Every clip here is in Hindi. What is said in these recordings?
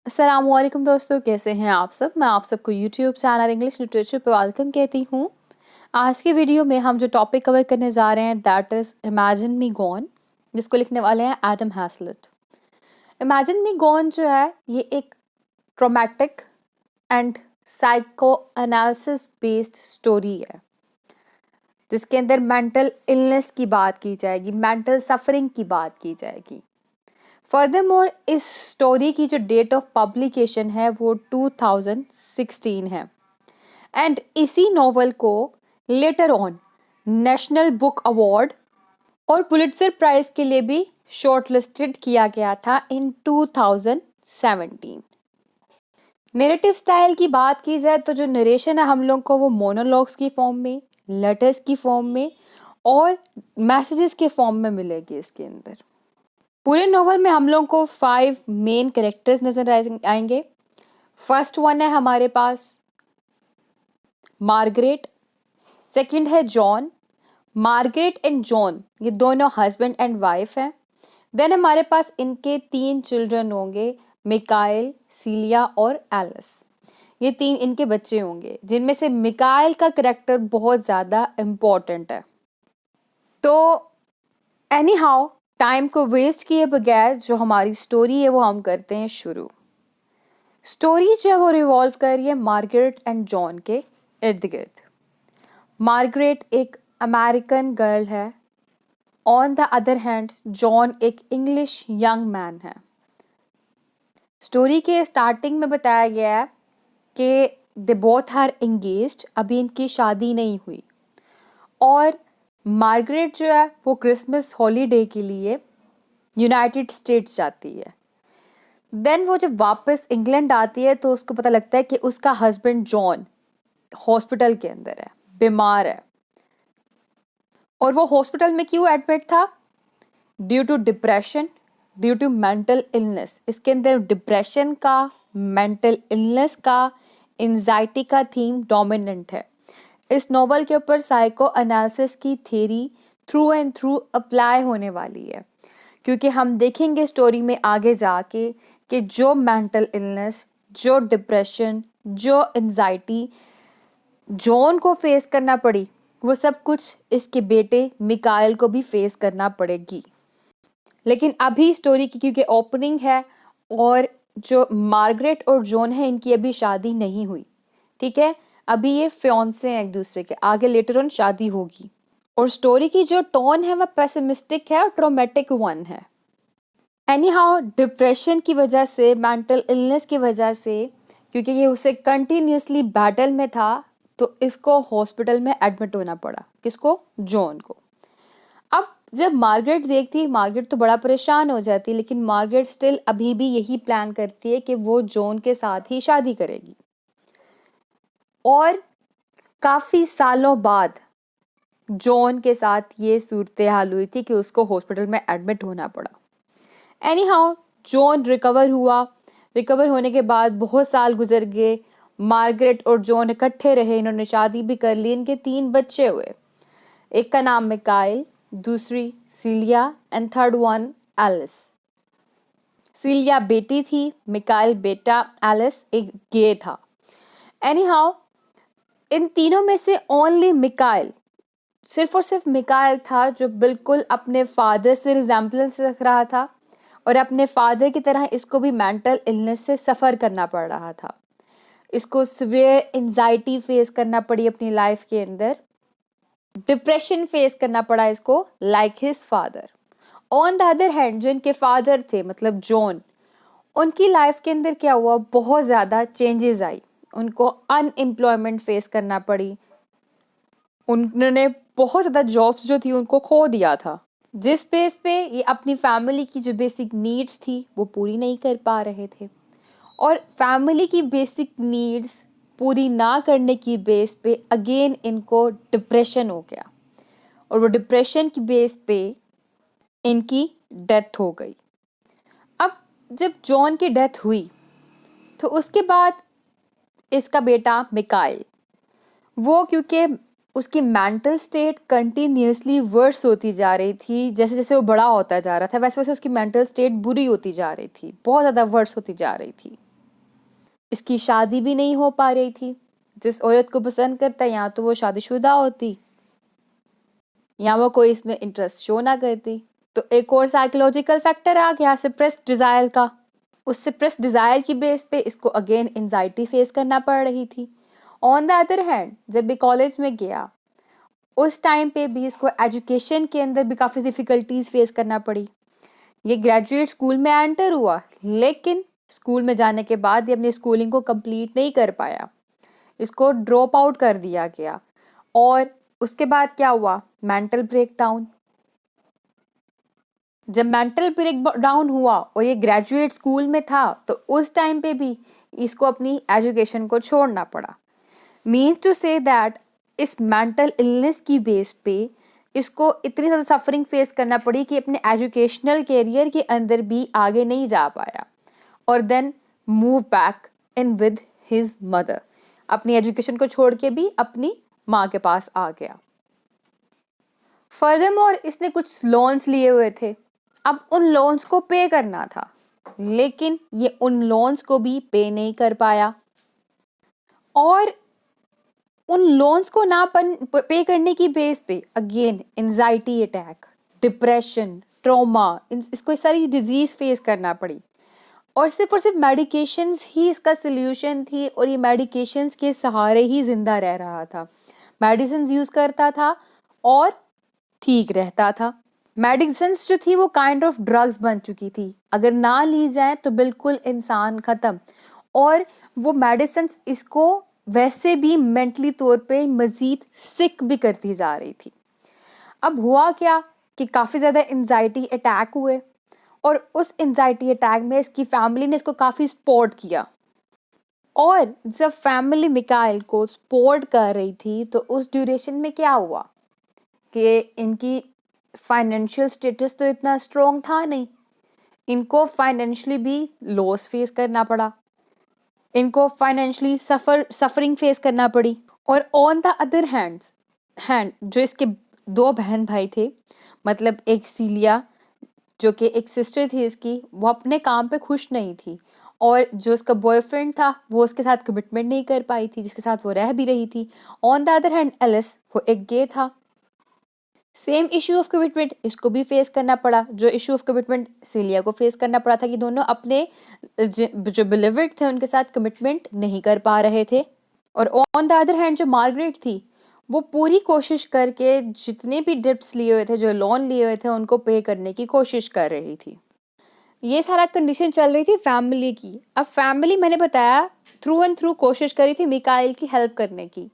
अस्सलामुअलैकुम दोस्तों, कैसे हैं आप सब। मैं आप सबको यूट्यूब चैनल इंग्लिश लिटरेचर पे वेलकम कहती हूँ। आज की वीडियो में हम जो टॉपिक कवर करने जा रहे हैं that is imagine me gone, जिसको लिखने वाले हैं एडम हैसलिट। इमेजिन मी गॉन जो है ये एक traumatic and psycho analysis based story है, जिसके अंदर मेंटल इलनेस की बात की जाएगी, मेंटल सफरिंग की बात की जाएगी। फर्दरमोर इस स्टोरी की जो डेट ऑफ पब्लिकेशन है वो 2016 है एंड इसी नॉवल को later on national book award और पुलिट्जर प्राइज के लिए भी शॉर्टलिस्टेड किया गया था इन 2017। नैरेटिव स्टाइल की बात की जाए तो जो नरेशन है हम लोग को वो मोनोलॉग्स की फॉर्म में, लेटर्स की फॉर्म में और मैसेजेस के फॉर्म में मिलेगी इसके अंदर। पूरे नोवेल में हम लोग को 5 मेन कैरेक्टर्स नजर आएंगे। फर्स्ट वन है हमारे पास मार्गरेट, सेकंड है जॉन। मार्गरेट एंड जॉन ये दोनों हस्बैंड एंड वाइफ हैं। देन हमारे पास इनके 3 चिल्ड्रन होंगे, मिकाइल, सीलिया और एलिस। ये 3 इनके बच्चे होंगे, जिनमें से मिकाइल का कैरेक्टर बहुत ज़्यादा इम्पोर्टेंट है। तो एनी हाउ टाइम को वेस्ट किए बगैर जो हमारी स्टोरी है वो हम करते हैं शुरू। स्टोरी जो है वो रिवॉल्व कर रही है मार्गरेट एंड जॉन के इर्द गिर्द। मार्गरेट एक अमेरिकन गर्ल है, on the other hand John एक इंग्लिश यंग मैन है। स्टोरी के स्टार्टिंग में बताया गया है कि दे बोथ आर एंगेज्ड, अभी इनकी शादी नहीं हुई और मार्गरेट जो है वो क्रिसमस हॉलीडे के लिए यूनाइटेड स्टेट्स जाती है। देन वो जब वापस इंग्लैंड आती है तो उसको पता लगता है कि उसका हस्बैंड जॉन हॉस्पिटल के अंदर है, बीमार है। और वो हॉस्पिटल में क्यों एडमिट था? Due to depression, due to mental illness. इसके अंदर डिप्रेशन का, मेंटल इलनेस का, एंजाइटी का थीम डोमिनेंट है। इस नॉवल के ऊपर साइको एनालिसिस की theory through and through apply होने वाली है, क्योंकि हम देखेंगे स्टोरी में आगे जाके कि जो मेंटल इलनेस, जो डिप्रेशन, जो एंजाइटी जॉन को फेस करना पड़ी, वो सब कुछ इसके बेटे मिकाइल को भी फेस करना पड़ेगी। लेकिन अभी स्टोरी की क्योंकि ओपनिंग है और जो मार्गरेट और जॉन है इनकी अभी शादी नहीं हुई, ठीक है, अभी ये फियांसे हैं एक दूसरे के, आगे लेटर ऑन शादी होगी। और स्टोरी की जो टोन है वह पेसिमिस्टिक है और ट्रोमेटिक वन है। एनी हाउ डिप्रेशन की वजह से, मेंटल इलनेस की वजह से, क्योंकि ये उसे कंटिन्यूसली बैटल में था, तो इसको हॉस्पिटल में एडमिट होना पड़ा। किसको? जॉन को। अब जब मार्गरेट देखती, मार्गरेट तो बड़ा परेशान हो जाती, लेकिन मार्गरेट स्टिल अभी भी यही प्लान करती है कि वो जॉन के साथ ही शादी करेगी। और काफ़ी सालों बाद जॉन के साथ ये सूरत हाल हुई थी कि उसको हॉस्पिटल में एडमिट होना पड़ा। एनी हाउ जॉन रिकवर हुआ। रिकवर होने के बाद बहुत साल गुजर गए, मार्गरेट और जॉन इकट्ठे रहे, इन्होंने शादी भी कर ली, इनके 3 बच्चे हुए। एक का नाम मिकाइल, दूसरी Celia and third one Alice. Celia बेटी थी, मिकाइल बेटा, एलिस एक गे था। एनी हाउ इन तीनों में से ओनली मिकाइल, सिर्फ और सिर्फ मिकाइल था जो बिल्कुल अपने फादर से रिजेम्बलेंस रख रहा था और अपने फादर की तरह इसको भी मेंटल इलनेस से सफ़र करना पड़ रहा था। इसको सिवियर एंजाइटी फेस करना पड़ी अपनी लाइफ के अंदर, डिप्रेशन फेस करना पड़ा इसको like his father. On the other hand जो इनके फादर थे मतलब जॉन, उनकी लाइफ के अंदर क्या हुआ, बहुत ज़्यादा चेंजेस आई। उनको अनएम्प्लॉयमेंट फेस करना पड़ी, उन्होंने बहुत ज़्यादा जॉब्स जो थी उनको खो दिया था, जिस बेस पे ये अपनी फैमिली की जो बेसिक नीड्स थी वो पूरी नहीं कर पा रहे थे। और फैमिली की बेसिक नीड्स पूरी ना करने की बेस पे अगेन इनको डिप्रेशन हो गया और वो डिप्रेशन की बेस पे इनकी डेथ हो गई। अब जब जॉन की डेथ हुई तो उसके बाद इसका बेटा मिकाइल, वो क्योंकि उसकी मेंटल स्टेट कंटिन्यूसली वर्स होती जा रही थी, जैसे जैसे वो बड़ा होता जा रहा था वैसे वैसे उसकी मेंटल स्टेट बुरी होती जा रही थी, बहुत ज़्यादा वर्स होती जा रही थी। इसकी शादी भी नहीं हो पा रही थी। जिस औरत को पसंद करता है या तो वो शादीशुदा होती या वो कोई इसमें इंटरेस्ट शो ना करती। तो एक और साइकोलॉजिकल फैक्टर आ गया सप्रेस्ड डिजायर का। उस सप्रेस्ड डिजायर की बेस पे इसको अगेन एंजाइटी फेस करना पड़ रही थी। ऑन द अदर हैंड जब भी कॉलेज में गया उस टाइम पे भी इसको एजुकेशन के अंदर भी काफ़ी डिफ़िकल्टीज फेस करना पड़ी। ये ग्रेजुएट स्कूल में एंटर हुआ लेकिन स्कूल में जाने के बाद ये अपनी स्कूलिंग को कंप्लीट नहीं कर पाया, इसको ड्रॉप आउट कर दिया गया। और उसके बाद क्या हुआ, मेंटल ब्रेकडाउन। जब मेंटल ब्रेकडाउन हुआ और ये ग्रेजुएट स्कूल में था तो उस टाइम पे भी इसको अपनी एजुकेशन को छोड़ना पड़ा। मीन्स टू से दैट इस मेंटल इलनेस की बेस पे इसको इतनी ज़्यादा सफरिंग फेस करना पड़ी कि अपने एजुकेशनल कैरियर के अंदर भी आगे नहीं जा पाया और then move back in with his mother. अपनी एजुकेशन को छोड़ के भी अपनी माँ के पास आ गया। फर्दरमोर इसने कुछ लोन्स लिए हुए थे, अब उन लोन्स को पे करना था लेकिन ये उन लोन्स को भी पे नहीं कर पाया और उन लोन्स को ना पे करने की बेस पे again anxiety attack, depression, trauma, इसको सारी डिजीज फेस करना पड़ी। और सिर्फ मेडिकेशंस ही इसका सल्यूशन थी और ये मेडिकेशंस के सहारे ही जिंदा रह रहा था। मेडिसिन यूज करता था और ठीक रहता था। मेडिसिन्स जो थी वो काइंड ऑफ ड्रग्स बन चुकी थी, अगर ना ली जाए तो बिल्कुल इंसान ख़त्म। और वो मेडिसिन्स इसको वैसे भी मेंटली तौर पे मज़ीद सिक भी करती जा रही थी। अब हुआ क्या कि काफ़ी ज़्यादा एंजाइटी अटैक हुए और उस एंजाइटी अटैक में इसकी फैमिली ने इसको काफ़ी सपोर्ट किया। और जब फैमिली मिकाइल को सपोर्ट कर रही थी तो उस ड्यूरेशन में क्या हुआ कि इनकी फाइनेंशियल स्टेटस तो इतना स्ट्रॉन्ग था नहीं, इनको फाइनेंशियली भी लॉस फेस करना पड़ा, इनको फाइनेंशियली सफरिंग फेस करना पड़ी। और ऑन द अदर हैंड जो इसके दो बहन भाई थे, मतलब एक सीलिया जो कि एक सिस्टर थी इसकी, वो अपने काम पे खुश नहीं थी और जो उसका बॉयफ्रेंड था वो उसके साथ कमिटमेंट नहीं कर पाई थी जिसके साथ वो रह भी रही थी। On the other hand Alice वो एक गे था, सेम इशू ऑफ कमिटमेंट इसको भी फेस करना पड़ा। जो इशू ऑफ कमिटमेंट सीलिया को फेस करना पड़ा था कि दोनों अपने जो बिलीवर्ड थे उनके साथ कमिटमेंट नहीं कर पा रहे थे। और ऑन द अदर हैंड जो मार्गरेट थी वो पूरी कोशिश करके जितने भी डिप्स लिए हुए थे, जो लोन लिए हुए थे, उनको पे करने की कोशिश कर रही थी। ये सारा कंडीशन चल रही थी फैमिली की। अब फैमिली मैंने बताया थ्रू एंड थ्रू कोशिश करी थी मिकाइल की हेल्प करने की।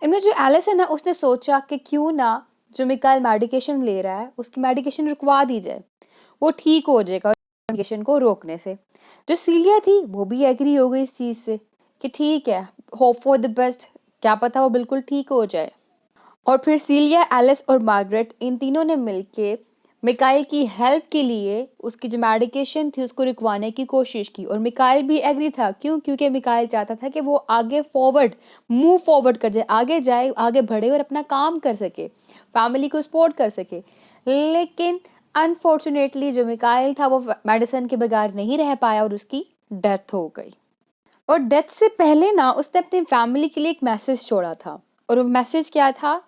इनमें जो एलिस है ना उसने सोचा कि क्यों ना जो मिकाइल मेडिकेशन ले रहा है उसकी मेडिकेशन रुकवा दी जाए, वो ठीक हो जाएगा मेडिकेशन को रोकने से। जो सीलिया थी वो भी एग्री हो गई इस चीज़ से कि ठीक है, होप फॉर द बेस्ट, क्या पता वो बिल्कुल ठीक हो जाए। और फिर सीलिया, एलिस और मार्गरेट इन तीनों ने मिलके मिकाइल की हेल्प के लिए उसकी जो मेडिकेशन थी उसको रुकवाने की कोशिश की। और मिकाइल भी एग्री था, क्यों? क्योंकि मिकाइल चाहता था कि वो आगे मूव फॉरवर्ड कर जाए, आगे जाए, आगे बढ़े और अपना काम कर सके, फैमिली को सपोर्ट कर सके। लेकिन अनफॉर्चुनेटली जो मिकाइल था वो मेडिसिन के बगैर नहीं रह पाया और उसकी डेथ हो गई। और डेथ से पहले ना उसने अपनी फैमिली के लिए एक मैसेज छोड़ा था और वो मैसेज क्या था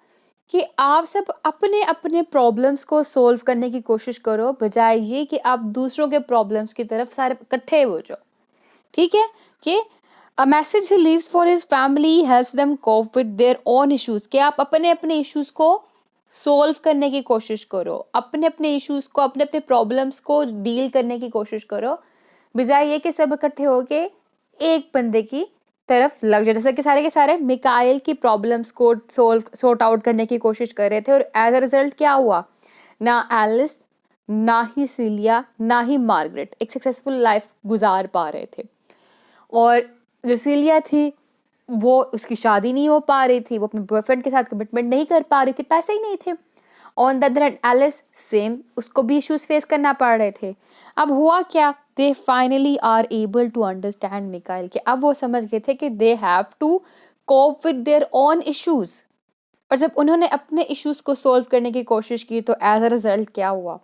कि आप सब अपने अपने प्रॉब्लम्स को सॉल्व करने की कोशिश करो बजाय ये कि आप दूसरों के प्रॉब्लम्स की तरफ सारे इकट्ठे हो जाओ। ठीक है कि a message he leaves for his family helps them cope with their own issues, कि आप अपने अपने इश्यूज को सॉल्व करने की कोशिश करो, अपने अपने इश्यूज को, अपने अपने प्रॉब्लम्स को डील करने की कोशिश करो बजाय ये कि सब इकट्ठे होके एक बंदे की तरफ लग जाए। जैसे कि सारे के सारे मिकाइल की प्रॉब्लम्स को सॉर्ट आउट करने की कोशिश कर रहे थे और एज अ रिजल्ट क्या हुआ, ना एलिस, ना ही सीलिया, ना ही मार्गरेट एक सक्सेसफुल लाइफ गुजार पा रहे थे। और जो सीलिया थी वो उसकी शादी नहीं हो पा रही थी, वो अपने बॉयफ्रेंड के साथ कमिटमेंट नहीं कर पा रही थी, पैसे ही नहीं थे। On the other hand Alice same, उसको भी इश्यूज फेस करना पड़ रहे थे। अब हुआ क्या, they finally are able to understand Mikhail, कि अब वो समझ गए थे कि they have to cope with their own issues. और जब उन्होंने अपने इश्यूज को सॉल्व करने की कोशिश की तो एज अ रिजल्ट क्या हुआ,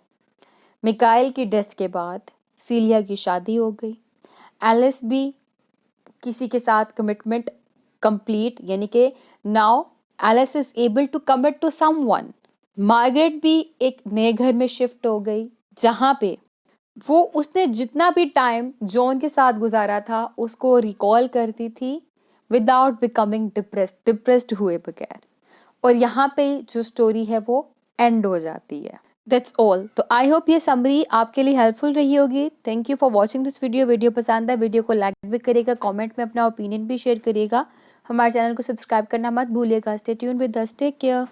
मिकाइल की डेथ के बाद सीलिया की शादी हो गई, एलिस भी किसी के साथ कमिटमेंट कंप्लीट, यानी कि now Alice is able to commit to someone. Margaret भी एक नए घर में शिफ्ट हो गई जहाँ पे वो उसने जितना भी टाइम जॉन के साथ गुजारा था उसको रिकॉल करती थी विदाउट बिकमिंग डिप्रेस्ड हुए बगैर। और यहाँ पे जो स्टोरी है वो एंड हो जाती है। That's all. तो आई होप ये समरी आपके लिए हेल्पफुल रही होगी। Thank you for watching this video. Video पसंद है वीडियो को लाइक भी करिएगा, कमेंट में अपना ओपिनियन भी शेयर करिएगा। हमारे चैनल को सब्सक्राइब करना मत भूलिएगा। Stay tuned with us, take care.